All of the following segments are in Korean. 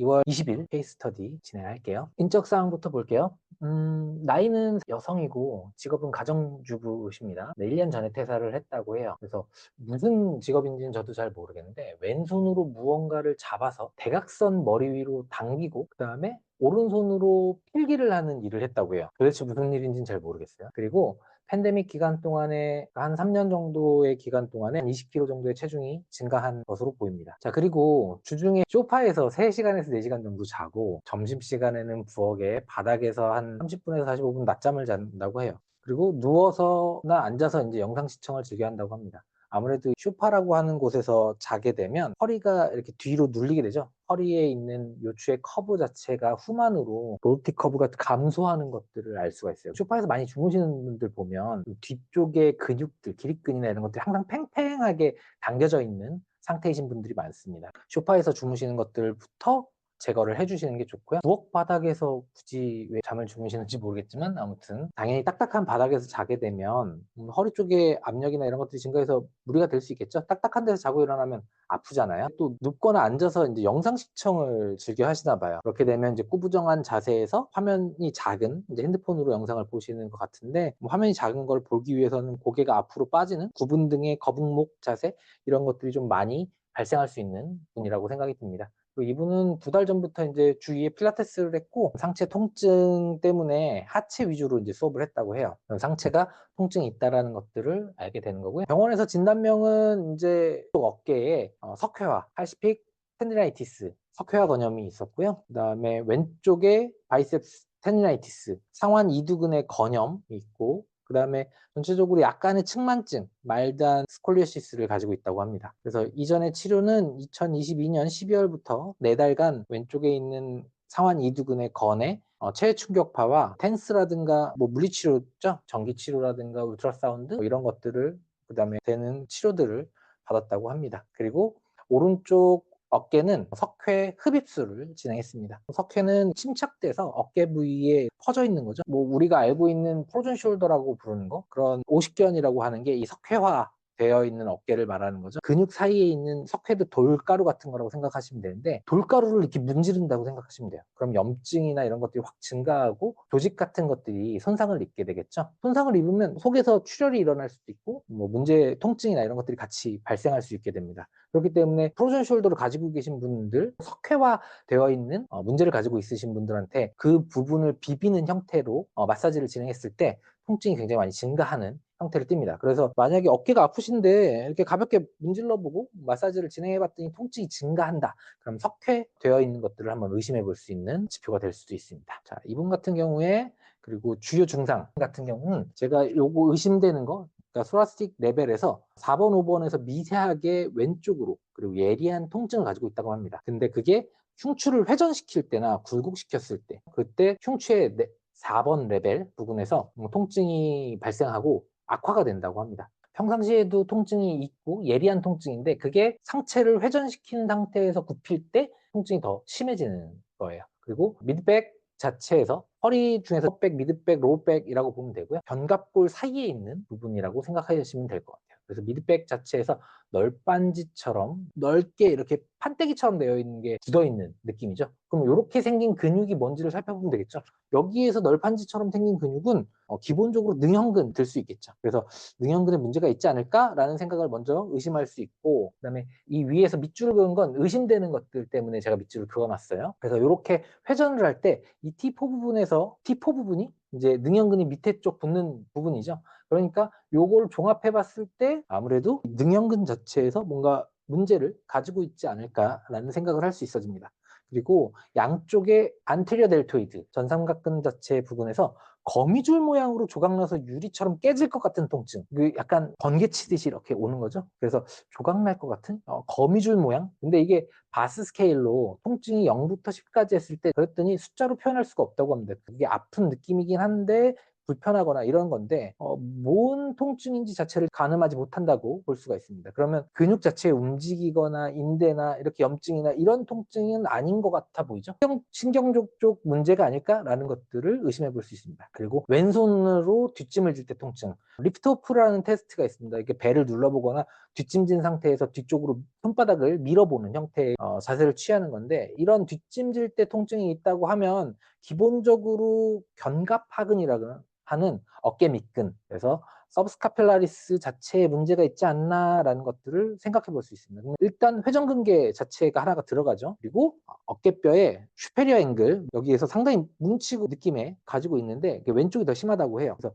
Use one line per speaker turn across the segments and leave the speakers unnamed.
2월 20일 케이스 스터디 진행할게요. 인적 사항부터 볼게요. 나이는 여성이고 직업은 가정주부십니다. 네, 1년 전에 퇴사를 했다고 해요. 그래서 무슨 직업인지는 저도 잘 모르겠는데 왼손으로 무언가를 잡아서 대각선 머리 위로 당기고 그 다음에 오른손으로 필기를 하는 일을 했다고 해요. 도대체 무슨 일인지는 잘 모르겠어요. 그리고 팬데믹 기간 동안에 한 3년 정도의 기간 동안에 20kg 정도의 체중이 증가한 것으로 보입니다. 자, 그리고 주중에 소파에서 3시간에서 4시간 정도 자고 점심시간에는 부엌에 바닥에서 한 30분에서 45분 낮잠을 잔다고 해요. 그리고 누워서나 앉아서 이제 영상 시청을 즐겨 한다고 합니다. 아무래도 쇼파라고 하는 곳에서 자게 되면 허리가 이렇게 뒤로 눌리게 되죠. 허리에 있는 요추의 커브 자체가 후만으로 로보틱 커브가 감소하는 것들을 알 수가 있어요. 소파에서 많이 주무시는 분들 보면 뒤쪽의 근육들, 기립근이나 이런 것들이 항상 팽팽하게 당겨져 있는 상태이신 분들이 많습니다. 소파에서 주무시는 것들부터 제거를 해주시는 게 좋고요. 부엌 바닥에서 굳이 왜 잠을 주무시는지 모르겠지만 아무튼 당연히 딱딱한 바닥에서 자게 되면 허리 쪽에 압력이나 이런 것들이 증가해서 무리가 될 수 있겠죠. 딱딱한 데서 자고 일어나면 아프잖아요. 또 눕거나 앉아서 이제 영상 시청을 즐겨 하시나 봐요. 그렇게 되면 이제 꾸부정한 자세에서 화면이 작은 이제 핸드폰으로 영상을 보시는 것 같은데 화면이 작은 걸 보기 위해서는 고개가 앞으로 빠지는 구분 등의 거북목 자세 이런 것들이 좀 많이 발생할 수 있는 분이라고 생각이 듭니다. 이분은 2달 전부터 이제 주위에 필라테스를 했고 상체 통증 때문에 하체 위주로 이제 수업을 했다고 해요. 상체가 통증이 있다라는 것들을 알게 되는 거고요. 병원에서 진단명은 이제 어깨에 석회화, 팔시픽 텐디나이티스, 석회화 건염이 있었고요. 그다음에 왼쪽에 바이셉스 텐디나이티스, 상완 이두근의 건염이 있고 그 다음에 전체적으로 약간의 측만증, 말단 스콜리오시스를 가지고 있다고 합니다. 그래서 이전의 치료는 2022년 12월부터 4달간 왼쪽에 있는 상완 이두근의 건에 체외 충격파와 텐스라든가 뭐 물리치료죠, 전기치료라든가 울트라사운드 뭐 이런 것들을 그 다음에 되는 치료들을 받았다고 합니다. 그리고 오른쪽 어깨는 석회 흡입술을 진행했습니다. 석회는 침착돼서 어깨 부위에 퍼져 있는 거죠. 뭐 우리가 알고 있는 프로전 숄더라고 부르는 거, 그런 오십견이라고 하는 게 이 석회화 되어 있는 어깨를 말하는 거죠. 근육 사이에 있는 석회도 돌가루 같은 거라고 생각하시면 되는데 돌가루를 이렇게 문지른다고 생각하시면 돼요. 그럼 염증이나 이런 것들이 확 증가하고 조직 같은 것들이 손상을 입게 되겠죠. 손상을 입으면 속에서 출혈이 일어날 수도 있고 뭐 문제 통증이나 이런 것들이 같이 발생할 수 있게 됩니다. 그렇기 때문에 프로전 숄더를 가지고 계신 분들, 석회화 되어 있는 문제를 가지고 있으신 분들한테 그 부분을 비비는 형태로 마사지를 진행했을 때 통증이 굉장히 많이 증가하는 형태를 띱니다. 그래서 만약에 어깨가 아프신데 이렇게 가볍게 문질러보고 마사지를 진행해봤더니 통증이 증가한다. 그럼 석회되어 있는 것들을 한번 의심해 볼 수 있는 지표가 될 수도 있습니다. 자, 이분 같은 경우에 그리고 주요 증상 같은 경우는 제가 요거 의심되는 거, 그러니까 소라스틱 레벨에서 4번, 5번에서 미세하게 왼쪽으로 그리고 예리한 통증을 가지고 있다고 합니다. 근데 그게 흉추를 회전시킬 때나 굴곡시켰을 때 그때 흉추의 4번 레벨 부분에서 통증이 발생하고 악화가 된다고 합니다. 평상시에도 통증이 있고 예리한 통증인데 그게 상체를 회전시키는 상태에서 굽힐 때 통증이 더 심해지는 거예요. 그리고 미드백 자체에서 허리 중에서 업 백, 미드백, 로우백이라고 보면 되고요. 견갑골 사이에 있는 부분이라고 생각하시면 될 것 같아요. 그래서 미드백 자체에서 널빤지처럼 넓게 이렇게 판때기처럼 되어 있는 게 굳어 있는 느낌이죠. 그럼 이렇게 생긴 근육이 뭔지를 살펴보면 되겠죠. 여기에서 널판지처럼 생긴 근육은 기본적으로 능형근 들 수 있겠죠. 그래서 능형근에 문제가 있지 않을까라는 생각을 먼저 의심할 수 있고 그다음에 이 위에서 밑줄을 그은 건 의심되는 것들 때문에 제가 밑줄을 그어놨어요. 그래서 이렇게 회전을 할 때 이 T4 부분에서 T4 부분이 이제 능형근이 밑에 쪽 붙는 부분이죠. 그러니까 요걸 종합해 봤을 때 아무래도 능형근 자체에서 뭔가 문제를 가지고 있지 않을까라는 생각을 할 수 있어집니다. 그리고 양쪽의 안테리어 델토이드 전삼각근 자체 부분에서 거미줄 모양으로 조각나서 유리처럼 깨질 것 같은 통증, 약간 번개 치듯이 이렇게 오는 거죠. 그래서 조각날 것 같은 거미줄 모양. 근데 이게 바스 스케일로 통증이 0부터 10까지 했을 때 그랬더니 숫자로 표현할 수가 없다고 합니다. 그게 아픈 느낌이긴 한데 불편하거나 이런 건데 뭔 통증인지 자체를 가늠하지 못한다고 볼 수가 있습니다. 그러면 근육 자체에 움직이거나 인대나 이렇게 염증이나 이런 통증은 아닌 것 같아 보이죠? 신경족 쪽 문제가 아닐까라는 것들을 의심해 볼 수 있습니다. 그리고 왼손으로 뒷짐을 질 때 통증, 리프트오프라는 테스트가 있습니다. 이렇게 배를 눌러보거나 뒷짐진 상태에서 뒤쪽으로 손바닥을 밀어보는 형태의 자세를 취하는 건데, 이런 뒷짐질 때 통증이 있다고 하면 기본적으로 견갑하근이라고 하는 어깨 밑근, 그래서 서브스카필라리스 자체에 문제가 있지 않나라는 것들을 생각해 볼 수 있습니다. 일단 회전근개 자체가 하나가 들어가죠. 그리고 어깨뼈의 슈페리어 앵글, 여기에서 상당히 뭉치고 느낌에 가지고 있는데 왼쪽이 더 심하다고 해요. 그래서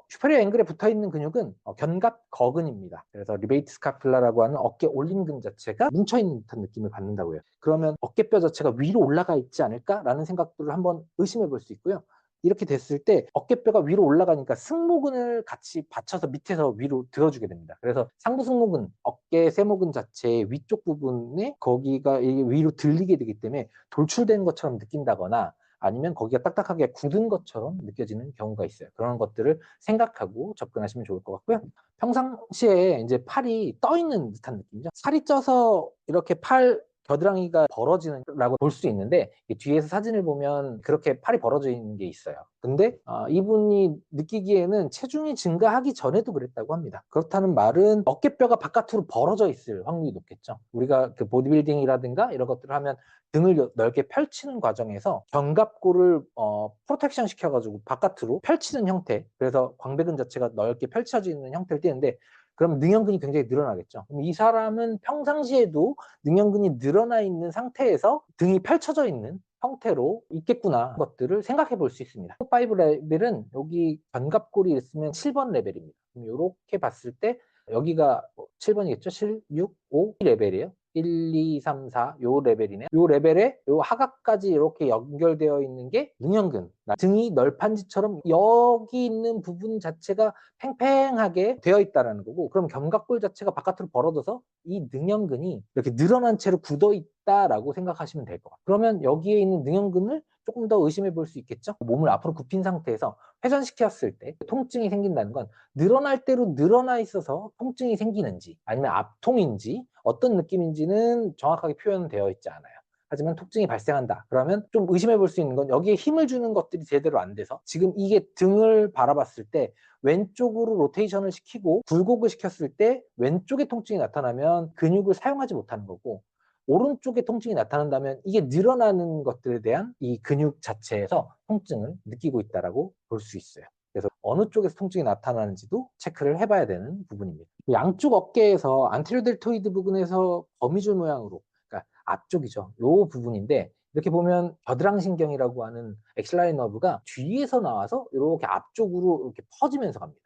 슈페리어 앵글에 붙어 있는 근육은 견갑거근입니다. 그래서 리베이트 스카필라라고 하는 어깨 올림근 자체가 뭉쳐 있는 듯한 느낌을 받는다고 해요. 그러면 어깨뼈 자체가 위로 올라가 있지 않을까라는 생각들을 한번 의심해 볼 수 있고요. 이렇게 됐을 때 어깨뼈가 위로 올라가니까 승모근을 같이 받쳐서 밑에서 위로 들어주게 됩니다. 그래서 상부 승모근, 어깨 세모근 자체의 위쪽 부분에 거기가 위로 들리게 되기 때문에 돌출된 것처럼 느낀다거나 아니면 거기가 딱딱하게 굳은 것처럼 느껴지는 경우가 있어요. 그런 것들을 생각하고 접근하시면 좋을 것 같고요. 평상시에 이제 팔이 떠 있는 듯한 느낌이죠. 살이 쪄서 이렇게 팔 겨드랑이가 벌어지는라고 볼 수 있는데, 뒤에서 사진을 보면 그렇게 팔이 벌어져 있는 게 있어요. 근데 이분이 느끼기에는 체중이 증가하기 전에도 그랬다고 합니다. 그렇다는 말은 어깨뼈가 바깥으로 벌어져 있을 확률이 높겠죠. 우리가 그 보디빌딩이라든가 이런 것들을 하면 등을 넓게 펼치는 과정에서 견갑골을 프로텍션 시켜가지고 바깥으로 펼치는 형태, 그래서 광배근 자체가 넓게 펼쳐지는 형태를 띠는데, 그럼 능형근이 굉장히 늘어나겠죠. 그럼 이 사람은 평상시에도 능형근이 늘어나 있는 상태에서 등이 펼쳐져 있는 형태로 있겠구나 것들을 생각해 볼 수 있습니다. 5 레벨은 여기 견갑골이 있으면 7번 레벨입니다. 그럼 이렇게 봤을 때 여기가 7번이겠죠? 7, 6, 5 레벨이에요. 1, 2, 3, 4 요 레벨이네. 요 레벨에 요 하각까지 이렇게 연결되어 있는 게 능형근. 등이 널판지처럼 여기 있는 부분 자체가 팽팽하게 되어 있다라는 거고, 그럼 견갑골 자체가 바깥으로 벌어져서 이 능형근이 이렇게 늘어난 채로 굳어 있다라고 생각하시면 될 것 같아요. 그러면 여기에 있는 능형근을 조금 더 의심해 볼 수 있겠죠. 몸을 앞으로 굽힌 상태에서 회전시켰을 때 통증이 생긴다는 건 늘어날 대로 늘어나 있어서 통증이 생기는지 아니면 압통인지 어떤 느낌인지는 정확하게 표현되어 있지 않아요. 하지만 통증이 발생한다. 그러면 좀 의심해 볼 수 있는 건 여기에 힘을 주는 것들이 제대로 안 돼서 지금 이게 등을 바라봤을 때 왼쪽으로 로테이션을 시키고 굴곡을 시켰을 때 왼쪽에 통증이 나타나면 근육을 사용하지 못하는 거고, 오른쪽에 통증이 나타난다면 이게 늘어나는 것들에 대한 이 근육 자체에서 통증을 느끼고 있다라고 볼 수 있어요. 그래서 어느 쪽에서 통증이 나타나는지도 체크를 해봐야 되는 부분입니다. 양쪽 어깨에서 안테리어 델토이드 부분에서 거미줄 모양으로, 그러니까 앞쪽이죠. 요 부분인데 이렇게 보면 겨드랑이신경이라고 하는 엑실라리 너브가 뒤에서 나와서 이렇게 앞쪽으로 이렇게 퍼지면서 갑니다.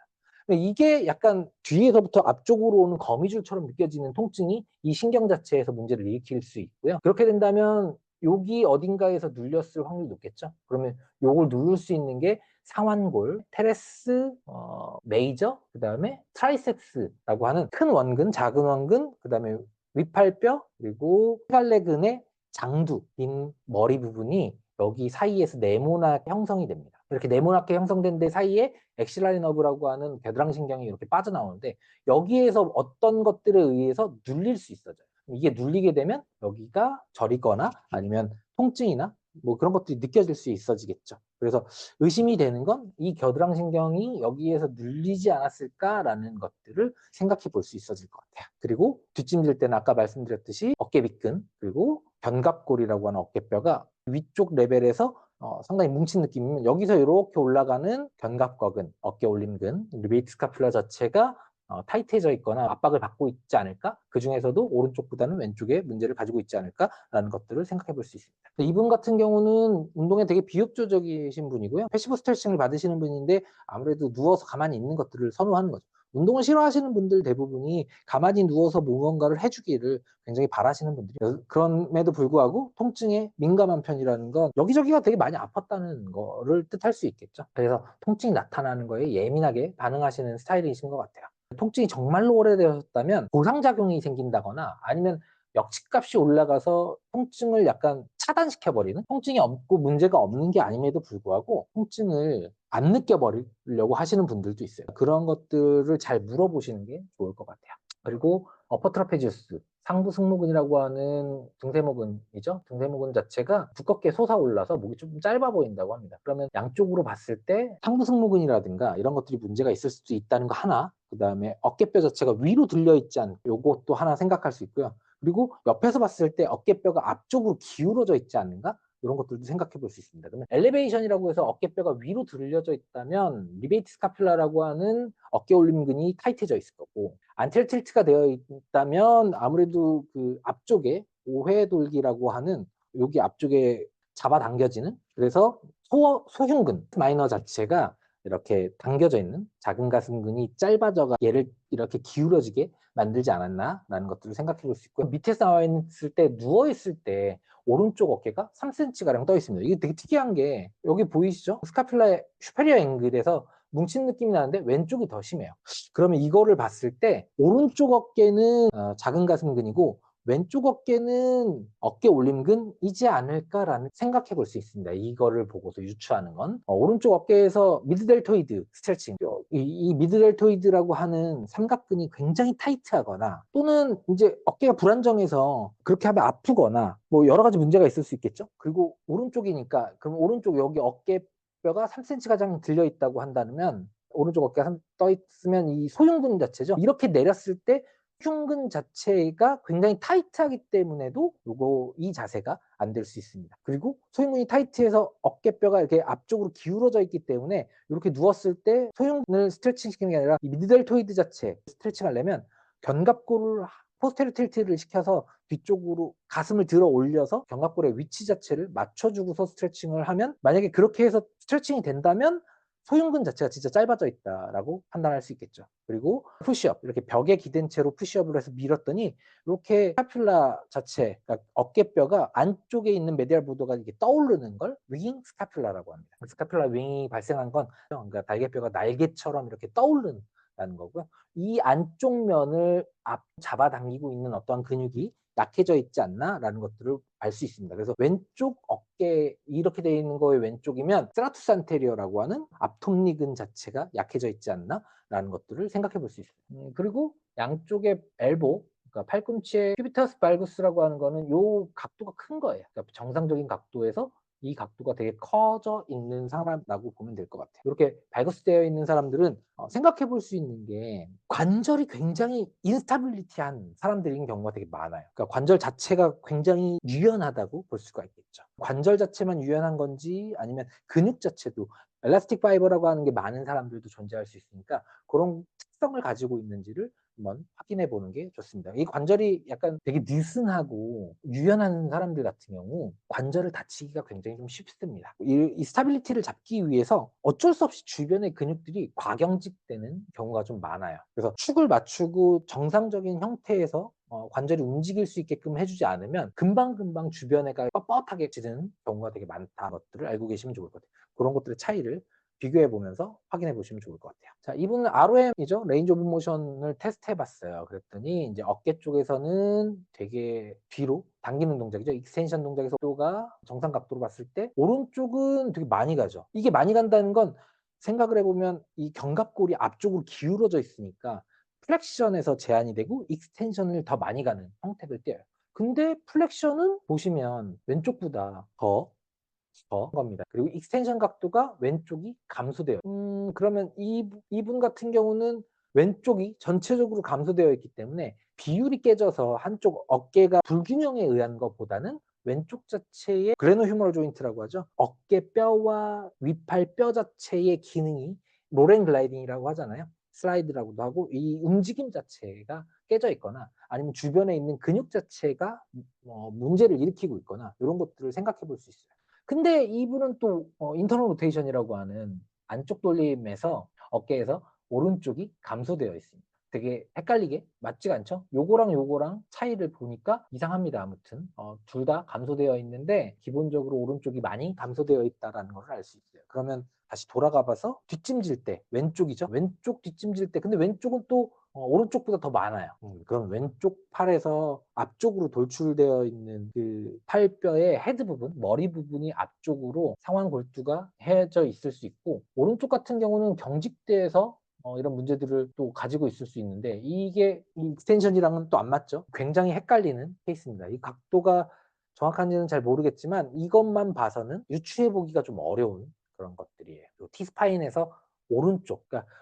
이게 약간 뒤에서부터 앞쪽으로 오는 거미줄처럼 느껴지는 통증이 이 신경 자체에서 문제를 일으킬 수 있고요. 그렇게 된다면 여기 어딘가에서 눌렸을 확률이 높겠죠. 그러면 요걸 누를 수 있는 게 상완골, 테레스, 메이저, 그 다음에 트라이셉스라고 하는 큰 원근, 작은 원근, 그 다음에 윗팔뼈, 그리고 갈래근의 장두, 긴 머리 부분이 여기 사이에서 네모나게 형성이 됩니다. 이렇게 네모나게 형성된 데 사이에 엑실라리 너브라고 하는 겨드랑이신경이 이렇게 빠져나오는데, 여기에서 어떤 것들에 의해서 눌릴 수 있어요. 이게 눌리게 되면 여기가 저리거나 아니면 통증이나 뭐 그런 것들이 느껴질 수 있어지겠죠. 그래서 의심이 되는 건 이 겨드랑이신경이 여기에서 눌리지 않았을까라는 것들을 생각해 볼 수 있어질 것 같아요. 그리고 뒷짐질 때는 아까 말씀드렸듯이 어깨 밑근, 그리고 견갑골이라고 하는 어깨뼈가 위쪽 레벨에서 상당히 뭉친 느낌이면 여기서 이렇게 올라가는 견갑거근, 어깨 올림근, 리베이트 스카퓰라 자체가 타이트해져 있거나 압박을 받고 있지 않을까? 그 중에서도 오른쪽보다는 왼쪽에 문제를 가지고 있지 않을까라는 것들을 생각해 볼 수 있습니다. 이분 같은 경우는 운동에 되게 비협조적이신 분이고요. 패시브 스트레칭을 받으시는 분인데 아무래도 누워서 가만히 있는 것들을 선호하는 거죠. 운동을 싫어하시는 분들 대부분이 가만히 누워서 무언가를 해주기를 굉장히 바라시는 분들이에요. 그럼에도 불구하고 통증에 민감한 편이라는 건 여기저기가 되게 많이 아팠다는 거를 뜻할 수 있겠죠. 그래서 통증이 나타나는 거에 예민하게 반응하시는 스타일이신 것 같아요. 통증이 정말로 오래되셨다면 보상작용이 생긴다거나 아니면 역치값이 올라가서 통증을 약간 차단시켜버리는, 통증이 없고 문제가 없는 게 아님에도 불구하고 통증을 안 느껴버리려고 하시는 분들도 있어요. 그런 것들을 잘 물어보시는 게 좋을 것 같아요. 그리고 어퍼 트라페지우스, 상부 승모근이라고 하는 등세모근이죠. 등세모근 자체가 두껍게 솟아올라서 목이 좀 짧아 보인다고 합니다. 그러면 양쪽으로 봤을 때 상부 승모근이라든가 이런 것들이 문제가 있을 수도 있다는 거 하나, 그다음에 어깨뼈 자체가 위로 들려 있지 않고, 요것도 하나 생각할 수 있고요. 그리고 옆에서 봤을 때 어깨뼈가 앞쪽으로 기울어져 있지 않는가? 이런 것들도 생각해 볼 수 있습니다. 그러면 엘리베이션이라고 해서 어깨뼈가 위로 들려져 있다면 리베이트 스카퓰라라고 하는 어깨 올림근이 타이트해져 있을 거고, 안테리어 틸트가 되어 있다면 아무래도 그 앞쪽에 오회돌기라고 하는 여기 앞쪽에 잡아당겨지는, 그래서 소흉근 마이너 자체가 이렇게 당겨져 있는 작은 가슴근이 짧아져가 얘를 이렇게 기울어지게 만들지 않았나라는 것들을 생각해 볼 수 있고요. 밑에서 나와 있을 때, 누워 있을 때 오른쪽 어깨가 3cm가량 떠 있습니다. 이게 되게 특이한 게 여기 보이시죠? 스카퓰라의 슈페리어 앵글에서 뭉친 느낌이 나는데 왼쪽이 더 심해요. 그러면 이거를 봤을 때 오른쪽 어깨는 작은 가슴근이고 왼쪽 어깨는 어깨 올림근이지 않을까라는 생각해 볼 수 있습니다. 이거를 보고서 유추하는 건 오른쪽 어깨에서 미드델토이드 스트레칭, 이 미드델토이드라고 하는 삼각근이 굉장히 타이트하거나, 또는 이제 어깨가 불안정해서 그렇게 하면 아프거나 뭐 여러 가지 문제가 있을 수 있겠죠. 그리고 오른쪽이니까, 그럼 오른쪽 여기 어깨뼈가 3cm 가량 들려 있다고 한다면, 오른쪽 어깨가 떠 있으면 이 소흉근 자체죠. 이렇게 내렸을 때 흉근 자체가 굉장히 타이트하기 때문에도 이 자세가 안 될 수 있습니다. 그리고 소흉근이 타이트해서 어깨뼈가 이렇게 앞쪽으로 기울어져 있기 때문에 이렇게 누웠을 때 소흉근을 스트레칭 시키는 게 아니라 이 미드델토이드 자체 스트레칭 하려면 견갑골을 포스테리어 틸트를 시켜서 뒤쪽으로 가슴을 들어 올려서 견갑골의 위치 자체를 맞춰주고서 스트레칭을 하면, 만약에 그렇게 해서 스트레칭이 된다면 소흉근 자체가 진짜 짧아져 있다라고 판단할 수 있겠죠. 그리고 푸시업, 이렇게 벽에 기댄 채로 푸시업을 해서 밀었더니 이렇게 스카퓰라 자체, 그러니까 어깨뼈가 안쪽에 있는 메디얼 보더가 이렇게 떠오르는 걸 윙 스카퓰라라고 합니다. 스카퓰라 윙이 발생한 건, 그러니까 달걀뼈가 날개처럼 이렇게 떠오르는 거고요. 이 안쪽 면을 잡아당기고 있는 어떠한 근육이 약해져 있지 않나라는 것들을 알 수 있습니다. 그래서 왼쪽 어깨 이렇게 되어 있는 거의 왼쪽이면 스트라투스 안테리어라고 하는 앞톱니근 자체가 약해져 있지 않나라는 것들을 생각해 볼 수 있어요. 그리고 양쪽의 엘보, 그러니까 팔꿈치의 큐비터스 발구스라고 하는 거는 요 각도가 큰 거예요. 그러니까 정상적인 각도에서 이 각도가 되게 커져 있는 사람이라고 보면 될 것 같아요. 이렇게 발구스되어 있는 사람들은 생각해 볼 수 있는 게, 관절이 굉장히 인스타빌리티한 사람들인 경우가 되게 많아요. 그러니까 관절 자체가 굉장히 유연하다고 볼 수가 있겠죠. 관절 자체만 유연한 건지 아니면 근육 자체도 엘라스틱 파이버라고 하는 게 많은 사람들도 존재할 수 있으니까 그런 특성을 가지고 있는지를 한번 확인해 보는 게 좋습니다. 이 관절이 약간 되게 느슨하고 유연한 사람들 같은 경우 관절을 다치기가 굉장히 좀 쉽습니다. 이 스타빌리티를 잡기 위해서 어쩔 수 없이 주변의 근육들이 과경직되는 경우가 좀 많아요. 그래서 축을 맞추고 정상적인 형태에서 관절이 움직일 수 있게끔 해주지 않으면 금방금방 주변에가 뻣뻣하게 지는 경우가 되게 많다는 것들을 알고 계시면 좋을 것 같아요. 그런 것들의 차이를 비교해 보면서 확인해 보시면 좋을 것 같아요. 자, 이분은 ROM이죠. 레인지 오브 모션을 테스트해 봤어요. 그랬더니 이제 어깨 쪽에서는 되게 뒤로 당기는 동작이죠. 익스텐션 동작에서 각도가 정상 각도로 봤을 때 오른쪽은 되게 많이 가죠. 이게 많이 간다는 건, 생각을 해보면 이 견갑골이 앞쪽으로 기울어져 있으니까 플렉션에서 제한이 되고 익스텐션을 더 많이 가는 형태를 띄어요. 근데 플렉션은 보시면 왼쪽보다 더 겁니다. 그리고 익스텐션 각도가 왼쪽이 감소돼요. 그러면 이분 같은 경우는 왼쪽이 전체적으로 감소되어 있기 때문에 비율이 깨져서 한쪽 어깨가 불균형에 의한 것보다는 왼쪽 자체의 그레노휴머럴 조인트라고 하죠. 어깨뼈와 위팔뼈 자체의 기능이 로렌 글라이딩이라고 하잖아요. 슬라이드라고도 하고, 이 움직임 자체가 깨져 있거나 아니면 주변에 있는 근육 자체가 문제를 일으키고 있거나 이런 것들을 생각해 볼 수 있어요. 근데 이분은 또 인터널 로테이션이라고 하는 안쪽 돌림에서 어깨에서 오른쪽이 감소되어 있습니다. 되게 헷갈리게 맞지가 않죠? 요거랑 요거랑 차이를 보니까 이상합니다. 아무튼 둘 다 감소되어 있는데 기본적으로 오른쪽이 많이 감소되어 있다는 걸 알 수 있어요. 그러면 다시 돌아가 봐서 뒷짐질 때 왼쪽이죠? 왼쪽 뒷짐질 때, 근데 왼쪽은 또 오른쪽보다 더 많아요. 그럼 왼쪽 팔에서 앞쪽으로 돌출되어 있는 그 팔뼈의 헤드 부분, 머리 부분이 앞쪽으로 상완 골두가 해져 있을 수 있고, 오른쪽 같은 경우는 경직대에서 이런 문제들을 또 가지고 있을 수 있는데, 이게 이 익스텐션이랑은 또 안 맞죠. 굉장히 헷갈리는 케이스입니다. 이 각도가 정확한지는 잘 모르겠지만 이것만 봐서는 유추해 보기가 좀 어려운 그런 것들이에요. T스파인에서 오른쪽, 그러니까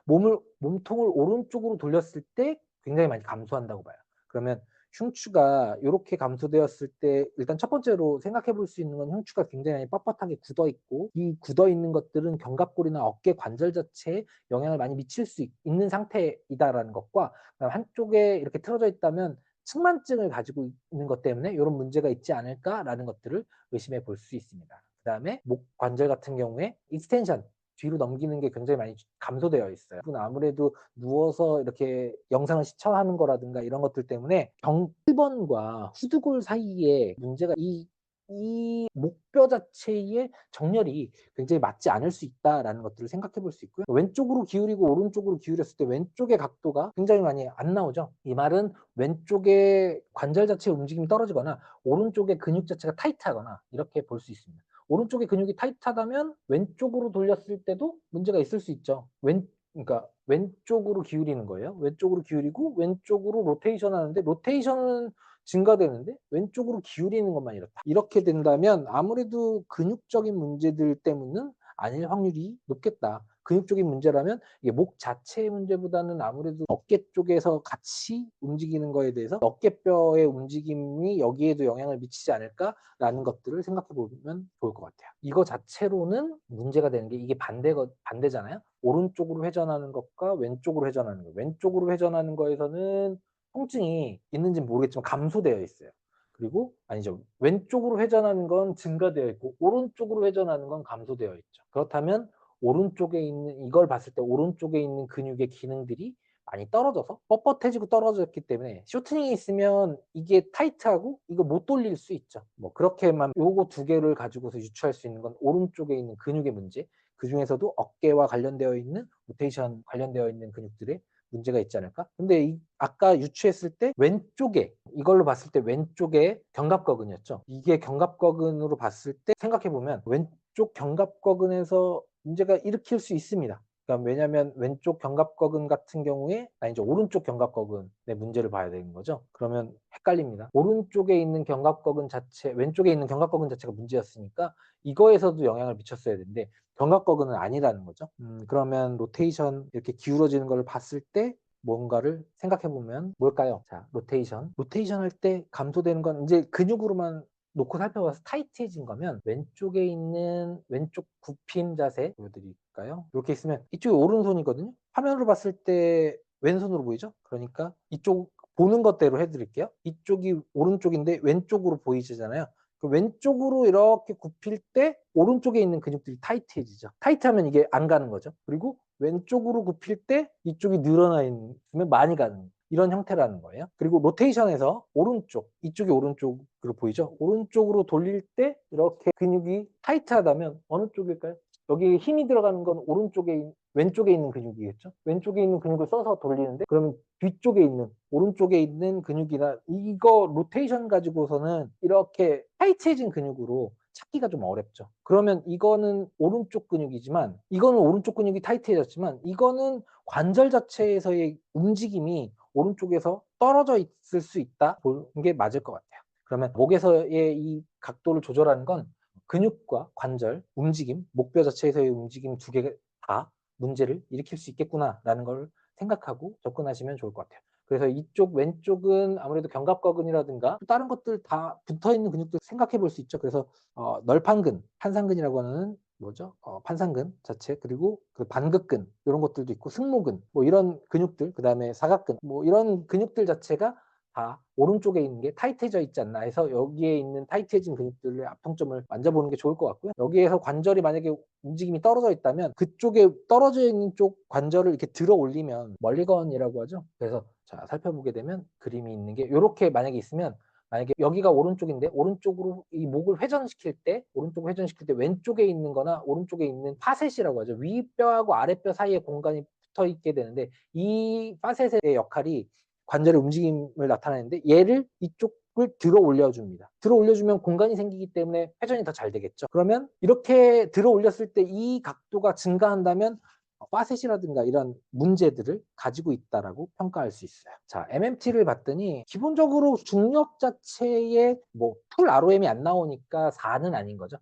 몸통을 오른쪽으로 돌렸을 때 굉장히 많이 감소한다고 봐요. 그러면 흉추가 이렇게 감소되었을 때 일단 첫 번째로 생각해 볼 수 있는 건 흉추가 굉장히 많이 뻣뻣하게 굳어 있고, 이 굳어 있는 것들은 견갑골이나 어깨 관절 자체에 영향을 많이 미칠 수 있는 상태이다라는 것과, 한쪽에 이렇게 틀어져 있다면 측만증을 가지고 있는 것 때문에 이런 문제가 있지 않을까라는 것들을 의심해 볼 수 있습니다. 그 다음에 목 관절 같은 경우에 익스텐션, 뒤로 넘기는 게 굉장히 많이 감소되어 있어요. 아무래도 누워서 이렇게 영상을 시청하는 거라든가 이런 것들 때문에 1번과 후두골 사이에 문제가, 이 목뼈 자체의 정렬이 굉장히 맞지 않을 수 있다라는 것들을 생각해 볼 수 있고요. 왼쪽으로 기울이고 오른쪽으로 기울였을 때 왼쪽의 각도가 굉장히 많이 안 나오죠. 이 말은 왼쪽의 관절 자체의 움직임이 떨어지거나 오른쪽의 근육 자체가 타이트하거나 이렇게 볼 수 있습니다. 오른쪽의 근육이 타이트하다면 왼쪽으로 돌렸을 때도 문제가 있을 수 있죠. 그러니까 왼쪽으로 기울이는 거예요. 왼쪽으로 기울이고 왼쪽으로 로테이션 하는데, 로테이션은 증가되는데 왼쪽으로 기울이는 것만 이렇다. 이렇게 된다면 아무래도 근육적인 문제들 때문은 아닐 확률이 높겠다. 근육적인 문제라면 이게 목 자체의 문제보다는 아무래도 어깨 쪽에서 같이 움직이는 거에 대해서 어깨뼈의 움직임이 여기에도 영향을 미치지 않을까라는 것들을 생각해 보면 좋을 것 같아요. 이거 자체로는 문제가 되는 게, 이게 반대잖아요. 오른쪽으로 회전하는 것과 왼쪽으로 회전하는 거. 왼쪽으로 회전하는 거에서는 통증이 있는지는 모르겠지만 감소되어 있어요. 그리고 아니죠. 왼쪽으로 회전하는 건 증가되어 있고 오른쪽으로 회전하는 건 감소되어 있죠. 그렇다면 오른쪽에 있는, 이걸 봤을 때 오른쪽에 있는 근육의 기능들이 많이 떨어져서 뻣뻣해지고 떨어졌기 때문에, 쇼트닝이 있으면 이게 타이트하고 이거 못 돌릴 수 있죠. 뭐 그렇게만 요거 두 개를 가지고서 유추할 수 있는 건 오른쪽에 있는 근육의 문제, 그 중에서도 어깨와 관련되어 있는 로테이션 관련되어 있는 근육들의 문제가 있지 않을까? 근데 아까 유추했을 때 왼쪽에, 이걸로 봤을 때 왼쪽에 견갑거근이었죠. 이게 견갑거근으로 봤을 때 생각해보면 왼쪽 견갑거근에서 문제가 일으킬 수 있습니다. 그러니까 왜냐하면 왼쪽 견갑거근 같은 경우에, 아니죠, 오른쪽 견갑거근의 문제를 봐야 되는 거죠. 그러면 헷갈립니다. 오른쪽에 있는 견갑거근 자체, 왼쪽에 있는 견갑거근 자체가 문제였으니까 이거에서도 영향을 미쳤어야 되는데 견갑거근은 아니라는 거죠. 그러면 로테이션 이렇게 기울어지는 걸 봤을 때 뭔가를 생각해 보면 뭘까요? 자, 로테이션 할 때 감소되는 건 이제 근육으로만 놓고 살펴봐서 타이트해진 거면, 왼쪽에 있는 왼쪽 굽힘 자세 보여드릴까요? 이렇게 있으면 이쪽이 오른손이거든요. 화면으로 봤을 때 왼손으로 보이죠? 그러니까 이쪽 보는 것대로 해드릴게요. 이쪽이 오른쪽인데 왼쪽으로 보이잖아요. 그 왼쪽으로 이렇게 굽힐 때 오른쪽에 있는 근육들이 타이트해지죠. 타이트하면 이게 안 가는 거죠. 그리고 왼쪽으로 굽힐 때 이쪽이 늘어나 있으면 많이 가는, 이런 형태라는 거예요. 그리고 로테이션에서 오른쪽, 이쪽이 오른쪽으로 보이죠? 오른쪽으로 돌릴 때 이렇게 근육이 타이트하다면 어느 쪽일까요? 여기 힘이 들어가는 건 왼쪽에 있는 근육이겠죠? 왼쪽에 있는 근육을 써서 돌리는데, 그러면 뒤쪽에 있는, 오른쪽에 있는 근육이나, 이거 로테이션 가지고서는 이렇게 타이트해진 근육으로 찾기가 좀 어렵죠. 그러면 이거는 오른쪽 근육이지만, 이거는 오른쪽 근육이 타이트해졌지만, 이거는 관절 자체에서의 움직임이 오른쪽에서 떨어져 있을 수 있다 보는 게 맞을 것 같아요. 그러면 목에서의 이 각도를 조절하는 건 근육과 관절, 움직임, 목뼈 자체에서의 움직임 두 개가 다 문제를 일으킬 수 있겠구나라는 걸 생각하고 접근하시면 좋을 것 같아요. 그래서 이쪽 왼쪽은 아무래도 견갑거근이라든가 다른 것들 다 붙어있는 근육들 생각해 볼 수 있죠. 그래서 널판근, 판상근이라고 하는 뭐죠? 판상근 자체, 그리고 그 반극근 이런 것들도 있고, 승모근 뭐 이런 근육들, 그다음에 사각근 뭐 이런 근육들 자체가 다 오른쪽에 있는 게 타이트해져 있지 않나 해서 여기에 있는 타이트해진 근육들의 앞통점을 만져보는 게 좋을 것 같고요. 여기에서 관절이 만약에 움직임이 떨어져 있다면 그쪽에 떨어져 있는 쪽 관절을 이렇게 들어 올리면 멀리건이라고 하죠. 그래서 자, 살펴보게 되면 그림이 있는 게 이렇게 만약에 있으면, 만약에 여기가 오른쪽인데 오른쪽으로 이 목을 회전시킬 때, 오른쪽을 회전시킬 때 왼쪽에 있는 거나 오른쪽에 있는 파셋이라고 하죠. 윗뼈하고 아랫뼈 사이에 공간이 붙어 있게 되는데 이 파셋의 역할이 관절의 움직임을 나타내는데 얘를 이쪽을 들어 올려줍니다. 들어 올려주면 공간이 생기기 때문에 회전이 더 잘 되겠죠. 그러면 이렇게 들어 올렸을 때 이 각도가 증가한다면 파셋이라든가 이런 문제들을 가지고 있다라고 평가할 수 있어요. 자, MMT를 봤더니 기본적으로 중력 자체에 뭐 풀 ROM이 안 나오니까 4는 아닌 거죠.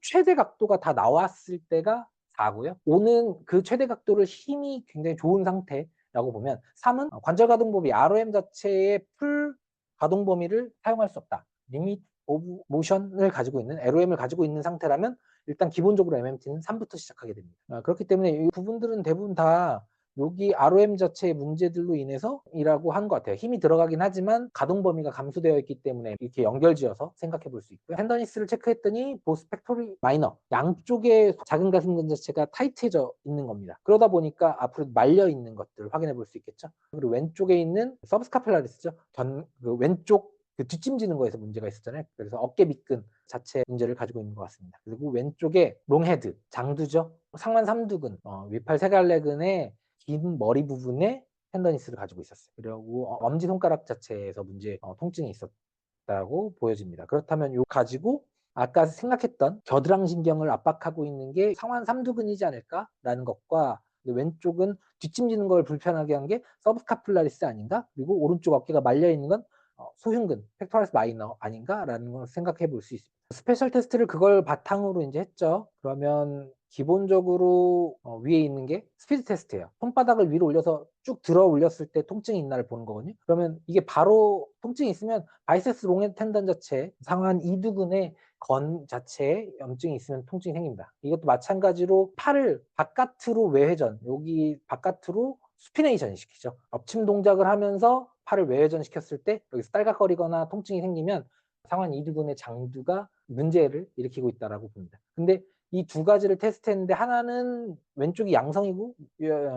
최대 각도가 다 나왔을 때가 4고요. 5는 그 최대 각도를 힘이 굉장히 좋은 상태라고 보면 3은 관절 가동 범위 ROM 자체의 풀 가동 범위를 사용할 수 없다. 리밋 오브 모션을 가지고 있는 LOM을 가지고 있는 상태라면 일단 기본적으로 MMT는 3부터 시작하게 됩니다. 그렇기 때문에 이 부분들은 대부분 다 여기 ROM 자체의 문제들로 인해서 이라고 한 것 같아요. 힘이 들어가긴 하지만 가동 범위가 감소되어 있기 때문에 이렇게 연결지어서 생각해 볼 수 있고요. 텐더니스를 체크했더니 보스 팩토리 마이너, 양쪽의 작은 가슴근 자체가 타이트해져 있는 겁니다. 그러다 보니까 앞으로 말려 있는 것들을 확인해 볼 수 있겠죠. 그리고 왼쪽에 있는 서브스카필라리스죠. 그 왼쪽 그 뒷짐지는 거에서 문제가 있었잖아요. 그래서 어깨 밑근 자체 문제를 가지고 있는 것 같습니다. 그리고 왼쪽에 롱헤드, 장두죠. 상완 삼두근, 위팔 세갈래근의 긴 머리 부분에 텐더니스를 가지고 있었어요. 그리고 엄지손가락 자체에서 통증이 있었다고 보여집니다. 그렇다면 요 가지고 아까 생각했던 겨드랑이신경을 압박하고 있는 게 상완 삼두근이지 않을까라는 것과 왼쪽은 뒷짐지는 걸 불편하게 한 게 서브스카플라리스 아닌가? 그리고 오른쪽 어깨가 말려 있는 건 소흉근, 팩토라리스 마이너 아닌가라는 걸 생각해 볼 수 있습니다. 스페셜 테스트를 그걸 바탕으로 이제 했죠. 그러면 기본적으로 위에 있는 게 스피드 테스트예요. 손바닥을 위로 올려서 쭉 들어 올렸을 때 통증이 있나를 보는 거거든요. 그러면 이게 바로 통증이 있으면 바이세스 롱헤드 텐던 자체 상완 이두근의 건 자체에 염증이 있으면 통증이 생깁니다. 이것도 마찬가지로 팔을 바깥으로 외회전, 여기 바깥으로 수피네이션 시키죠. 엎침 동작을 하면서 팔을 외회전 시켰을 때 여기서 딸깍거리거나 통증이 생기면 상완 이두근의 장두가 문제를 일으키고 있다라고 봅니다. 근데 이 두 가지를 테스트했는데 하나는 왼쪽이 양성이고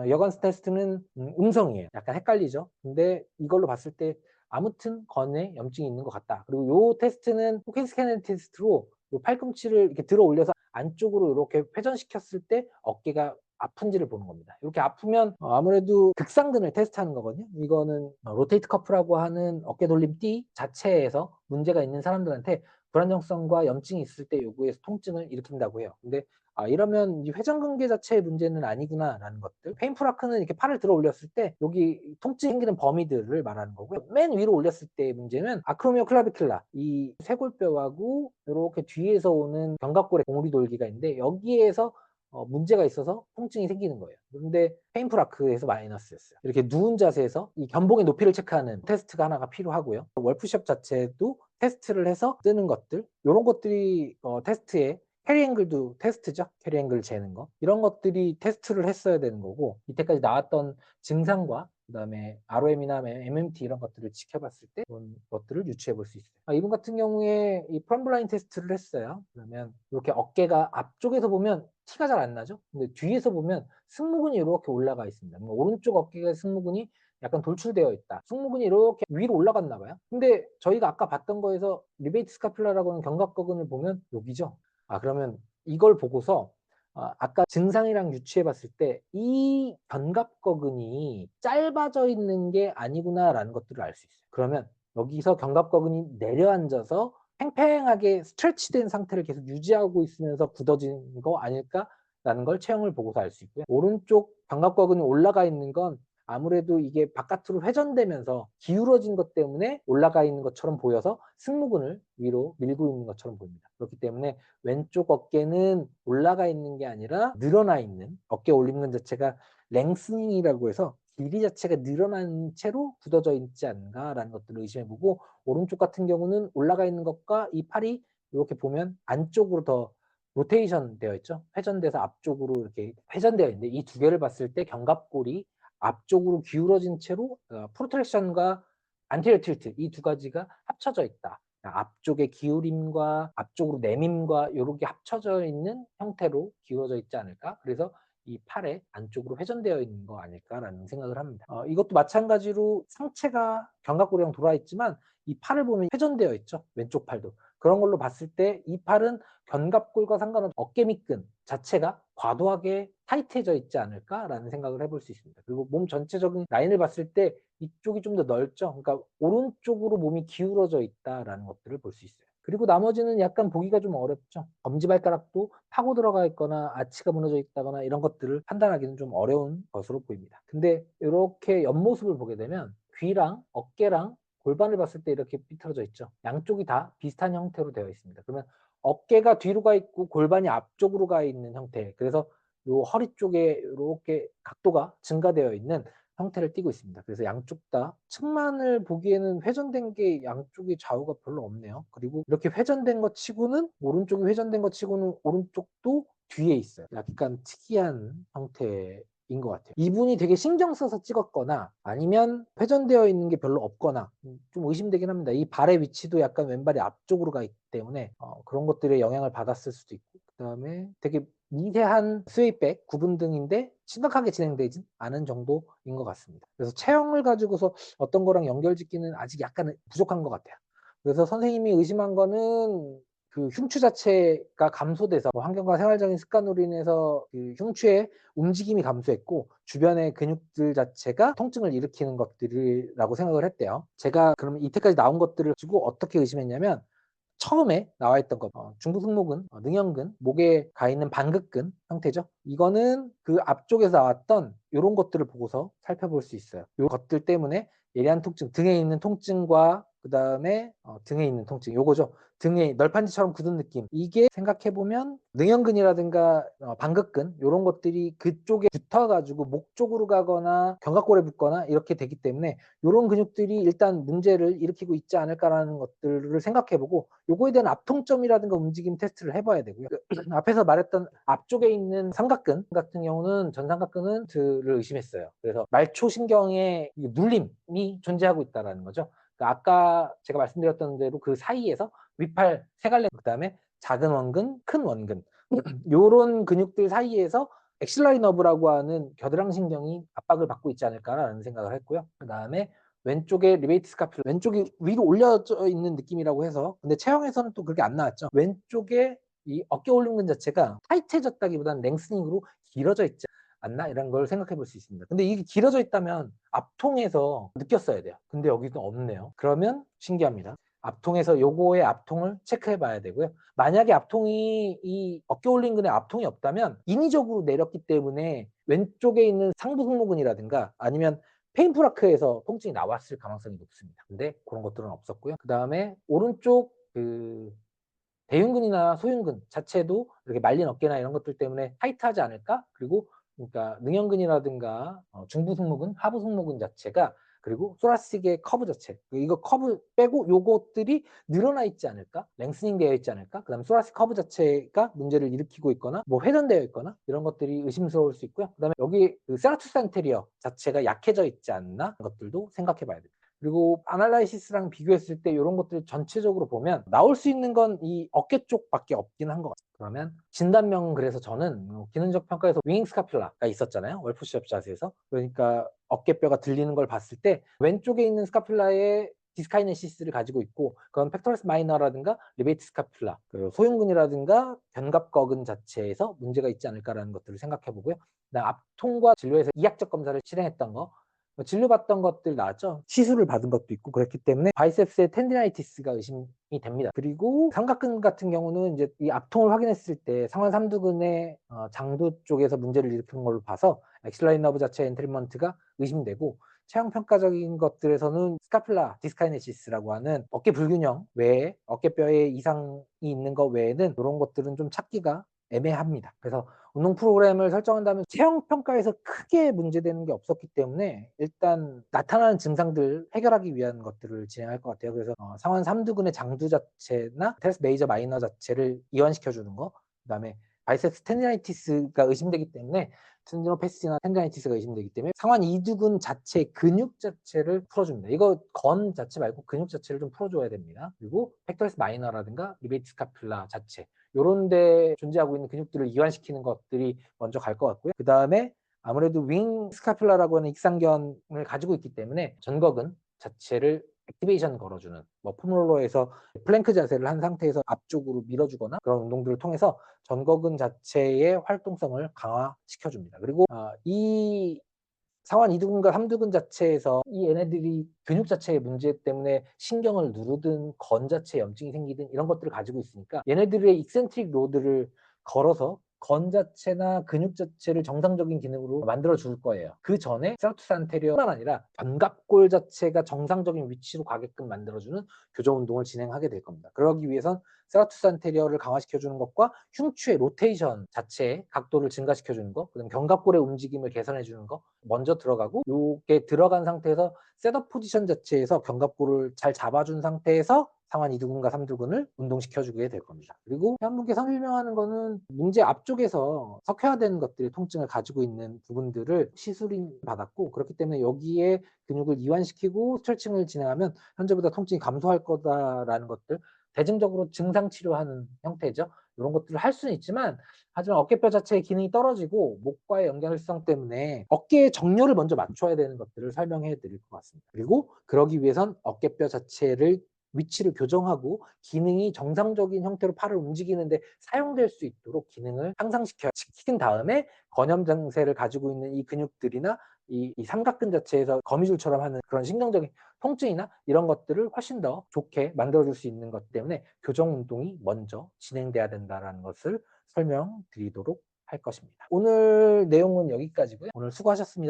여건 테스트는 음성이에요. 약간 헷갈리죠. 근데 이걸로 봤을 때 아무튼 건에 염증이 있는 것 같다. 그리고 요 테스트는 포켓 스캐너 테스트로 요 팔꿈치를 이렇게 들어 올려서 안쪽으로 이렇게 회전시켰을 때 어깨가 아픈지를 보는 겁니다. 이렇게 아프면 아무래도 극상근을 테스트하는 거거든요. 이거는 로테이트 커프라고 하는 어깨 돌림 띠 자체에서 문제가 있는 사람들한테 불안정성과 염증이 있을 때 요구해서 통증을 일으킨다고 해요. 근데 이러면 이 회전근개 자체의 문제는 아니구나라는 것들. 페인풀 아크는 이렇게 팔을 들어 올렸을 때 여기 통증이 생기는 범위들을 말하는 거고요. 맨 위로 올렸을 때의 문제는 아크로미오 클라비큘라, 이 쇄골뼈하고 이렇게 뒤에서 오는 견갑골의 공우리 돌기가 있는데 여기에서 문제가 있어서 통증이 생기는 거예요. 그런데 페인풀 아크에서 마이너스였어요. 이렇게 누운 자세에서 이 견봉의 높이를 체크하는 테스트가 하나가 필요하고요. 월푸시업 자체도 테스트를 해서 뜨는 것들, 이런 것들이 테스트에 캐리 앵글도 테스트죠. 캐리 앵글 재는 거. 이런 것들이 테스트를 했어야 되는 거고 이때까지 나왔던 증상과 그다음에 ROM이나 MMT 이런 것들을 지켜봤을 때 그런 것들을 유추해 볼 수 있어요. 이분 같은 경우에 이 프롬블라인 테스트를 했어요. 그러면 이렇게 어깨가 앞쪽에서 보면 티가 잘 안 나죠. 근데 뒤에서 보면 승모근이 이렇게 올라가 있습니다. 오른쪽 어깨가 승모근이 약간 돌출되어 있다. 승모근이 이렇게 위로 올라갔나 봐요. 근데 저희가 아까 봤던 거에서 리베이트 스카퓰라라고 하는 견갑거근을 보면 여기죠. 그러면 이걸 보고서 아까 증상이랑 유추해 봤을 때 이 견갑거근이 짧아져 있는 게 아니구나라는 것들을 알 수 있어요. 그러면 여기서 견갑거근이 내려앉아서 팽팽하게 스트레치된 상태를 계속 유지하고 있으면서 굳어진 거 아닐까라는 걸 체형을 보고서 알 수 있고요. 오른쪽 견갑거근이 올라가 있는 건 아무래도 이게 바깥으로 회전되면서 기울어진 것 때문에 올라가 있는 것처럼 보여서 승모근을 위로 밀고 있는 것처럼 보입니다. 그렇기 때문에 왼쪽 어깨는 올라가 있는 게 아니라 늘어나 있는, 어깨 올리는 자체가 랭스닝이라고 해서 길이 자체가 늘어난 채로 굳어져 있지 않은가라는 것들을 의심해보고, 오른쪽 같은 경우는 올라가 있는 것과 이 팔이 이렇게 보면 안쪽으로 더 로테이션 되어 있죠. 회전돼서 앞쪽으로 이렇게 회전되어 있는데 이 두 개를 봤을 때 견갑골이 앞쪽으로 기울어진 채로 프로트랙션과 안테리어 틸트 이 두 가지가 합쳐져 있다. 앞쪽의 기울임과 앞쪽으로 내밈과 이렇게 합쳐져 있는 형태로 기울어져 있지 않을까? 그래서 이 팔에 안쪽으로 회전되어 있는 거 아닐까라는 생각을 합니다. 이것도 마찬가지로 상체가 견갑골이랑 돌아 있지만 이 팔을 보면 회전되어 있죠. 왼쪽 팔도. 그런 걸로 봤을 때 이 팔은 견갑골과 상관없이 어깨 밑근 자체가 과도하게 타이트해져 있지 않을까라는 생각을 해볼 수 있습니다. 그리고 몸 전체적인 라인을 봤을 때 이쪽이 좀 더 넓죠. 그러니까 오른쪽으로 몸이 기울어져 있다라는 것들을 볼 수 있어요. 그리고 나머지는 약간 보기가 좀 어렵죠. 엄지발가락도 파고 들어가 있거나 아치가 무너져 있다거나 이런 것들을 판단하기는 좀 어려운 것으로 보입니다. 근데 이렇게 옆모습을 보게 되면 귀랑 어깨랑 골반을 봤을 때 이렇게 삐뚤어져 있죠. 양쪽이 다 비슷한 형태로 되어 있습니다. 그러면 어깨가 뒤로 가 있고 골반이 앞쪽으로 가 있는 형태. 그래서 요 허리 쪽에 요렇게 각도가 증가되어 있는 형태를 띠고 있습니다. 그래서 양쪽 다 측만을 보기에는 회전된 게 양쪽이 좌우가 별로 없네요. 그리고 이렇게 회전된 것 치고는 오른쪽이 회전된 것 치고는 오른쪽도 뒤에 있어요. 약간 특이한 형태인 것 같아요. 이분이 되게 신경 써서 찍었거나 아니면 회전되어 있는 게 별로 없거나 좀 의심되긴 합니다. 이 발의 위치도 약간 왼발이 앞쪽으로 가 있기 때문에 그런 것들에 영향을 받았을 수도 있고, 그다음에 되게 미세한 스웨이백 구분 등인데 심각하게 진행되진 않은 정도인 것 같습니다. 그래서 체형을 가지고서 어떤 거랑 연결짓기는 아직 약간 부족한 것 같아요. 그래서 선생님이 의심한 거는 그 흉추 자체가 감소돼서 환경과 생활적인 습관으로 인해서 그 흉추의 움직임이 감소했고 주변의 근육들 자체가 통증을 일으키는 것들이라고 생각을 했대요. 제가 그러면 이때까지 나온 것들을 가지고 어떻게 의심했냐면, 처음에 나와 있던 거 중부 승모근, 능형근, 목에 가 있는 반극근 형태죠. 이거는 그 앞쪽에서 나왔던 요런 것들을 보고서 살펴볼 수 있어요. 요 것들 때문에 예리한 통증, 등에 있는 통증과 그다음에 등에 있는 통증 요거죠. 등에 널판지처럼 굳은 느낌, 이게 생각해 보면 능형근이라든가 반극근 요런 것들이 그쪽에 붙어 가지고 목 쪽으로 가거나 견갑골에 붙거나 이렇게 되기 때문에 요런 근육들이 일단 문제를 일으키고 있지 않을까라는 것들을 생각해 보고 요거에 대한 압통점이라든가 움직임 테스트를 해 봐야 되고요. 앞에서 말했던 앞쪽에 있는 삼각근 같은 경우는 전삼각근은 를 의심했어요. 그래서 말초신경의 눌림이 존재하고 있다라는 거죠. 그러니까 아까 제가 말씀드렸던 대로 그 사이에서 위팔 세갈래, 그다음에 작은 원근, 큰 원근 요런 근육들 사이에서 엑실라리 너브라고 하는 겨드랑이 신경이 압박을 받고 있지 않을까라는 생각을 했고요. 그다음에 왼쪽에 리베이트 스카퓰라, 왼쪽이 위로 올려져 있는 느낌이라고 해서, 근데 체형에서는 또 그렇게 안 나왔죠. 왼쪽에 이 어깨 올림근 자체가 타이트해졌다기보다는 랭스닝으로 길어져 있지 않나 이런 걸 생각해 볼 수 있습니다. 근데 이게 길어져 있다면 앞통에서 느꼈어야 돼요. 근데 여기도 없네요. 그러면 신기합니다. 앞통에서 요거의 앞통을 체크해 봐야 되고요. 만약에 앞통이 이 어깨 올림근에 앞통이 없다면 인위적으로 내렸기 때문에 왼쪽에 있는 상부 승모근이라든가 아니면 페인프라크에서 통증이 나왔을 가능성이 높습니다. 근데 그런 것들은 없었고요. 그다음에 오른쪽 그 대흉근이나 소흉근 자체도 이렇게 말린 어깨나 이런 것들 때문에 타이트하지 않을까? 그리고 그러니까 능형근이라든가 중부 승모근, 하부 승모근 자체가, 그리고 소라식의 커브 자체, 이거 커브 빼고 요것들이 늘어나 있지 않을까? 랭스닝 되어 있지 않을까? 그다음에 소라식 커브 자체가 문제를 일으키고 있거나 뭐 회전되어 있거나 이런 것들이 의심스러울 수 있고요. 그다음에 여기 그 세라투스 안테리어 자체가 약해져 있지 않나? 이런 것들도 생각해 봐야 돼요. 그리고 아날라이시스랑 비교했을 때 이런 것들 전체적으로 보면 나올 수 있는 건 이 어깨 쪽밖에 없긴 한 것 같아요. 그러면 진단명은, 그래서 저는 기능적 평가에서 윙 스카퓰라가 있었잖아요. 월푸시업 자세에서. 그러니까 어깨뼈가 들리는 걸 봤을 때 왼쪽에 있는 스카퓰라에 디스카이네시스를 가지고 있고, 그건 팩토러스 마이너라든가 리베이트 스카퓰라, 그 소흉근이라든가 견갑거근 자체에서 문제가 있지 않을까라는 것들을 생각해 보고요. 그다음 앞통과 진료에서 이학적 검사를 실행했던 거, 진료받던 것들 나왔죠. 시술을 받은 것도 있고 그랬기 때문에 바이셉스의 텐디나이티스가 의심이 됩니다. 그리고 삼각근 같은 경우는 이제 이 앞통을 확인했을 때 상완 삼두근의 장두 쪽에서 문제를 일으키는 걸로 봐서 엑실라인 너브 자체 엔트리먼트가 의심되고, 체형 평가적인 것들에서는 스카퓰라 디스카이네시스라고 하는 어깨 불균형 외에 어깨뼈에 이상이 있는 것 외에는 이런 것들은 좀 찾기가 애매합니다. 그래서 운동 프로그램을 설정한다면 체형 평가에서 크게 문제되는 게 없었기 때문에 일단 나타나는 증상들 해결하기 위한 것들을 진행할 것 같아요. 그래서 상완 삼두근의 장두 자체나 테레스 메이저 마이너 자체를 이완시켜 주는 거, 그다음에 바이셉스 텐디나이티스가 의심되기 때문에 텐디노패시나 텐디나이티스가 의심되기 때문에 상완 이두근 자체 근육 자체를 풀어줍니다. 이거 건 자체 말고 근육 자체를 좀 풀어줘야 됩니다. 그리고 팩터리스 마이너라든가 리베이트 스카퓰라 자체 요런 데 존재하고 있는 근육들을 이완시키는 것들이 먼저 갈 것 같고요. 그다음에 아무래도 윙 스카퓰라라고 하는 익상견을 가지고 있기 때문에 전거근 자체를 액티베이션 걸어주는, 뭐 폼롤러에서 플랭크 자세를 한 상태에서 앞쪽으로 밀어주거나 그런 운동들을 통해서 전거근 자체의 활동성을 강화시켜줍니다. 그리고 이 상완 이두근과 삼두근 자체에서 이 얘네들이 근육 자체의 문제 때문에 신경을 누르든 건 자체에 염증이 생기든 이런 것들을 가지고 있으니까 얘네들의 익센트릭 로드를 걸어서 건 자체나 근육 자체를 정상적인 기능으로 만들어 줄 거예요. 그 전에 세라투스 안테리어뿐만 아니라 견갑골 자체가 정상적인 위치로 가게끔 만들어주는 교정 운동을 진행하게 될 겁니다. 그러기 위해선 세라투스 안테리어를 강화시켜주는 것과 흉추의 로테이션 자체의 각도를 증가시켜주는 것, 그다음 견갑골의 움직임을 개선해주는 것 먼저 들어가고, 요게 들어간 상태에서 셋업 포지션 자체에서 견갑골을 잘 잡아준 상태에서 상완 이두근과 삼두근을 운동시켜주게 될 겁니다. 그리고 한 분께 설명하는 거는 문제 앞쪽에서 석회화된 것들이 통증을 가지고 있는 부분들을 시술을 받았고, 그렇기 때문에 여기에 근육을 이완시키고 스트레칭을 진행하면 현재보다 통증이 감소할 거다라는 것들, 대증적으로 증상 치료하는 형태죠. 이런 것들을 할 수는 있지만, 하지만 어깨뼈 자체의 기능이 떨어지고 목과의 연결성 때문에 어깨의 정렬을 먼저 맞춰야 되는 것들을 설명해 드릴 것 같습니다. 그리고 그러기 위해선 어깨뼈 자체를 위치를 교정하고 기능이 정상적인 형태로 팔을 움직이는데 사용될 수 있도록 기능을 향상시킨 다음에 건염 장세를 가지고 있는 이 근육들이나 이 삼각근 자체에서 거미줄처럼 하는 그런 신경적인 통증이나 이런 것들을 훨씬 더 좋게 만들어줄 수 있는 것 때문에 교정 운동이 먼저 진행돼야 된다는 것을 설명드리도록 할 것입니다. 오늘 내용은 여기까지고요. 오늘 수고하셨습니다.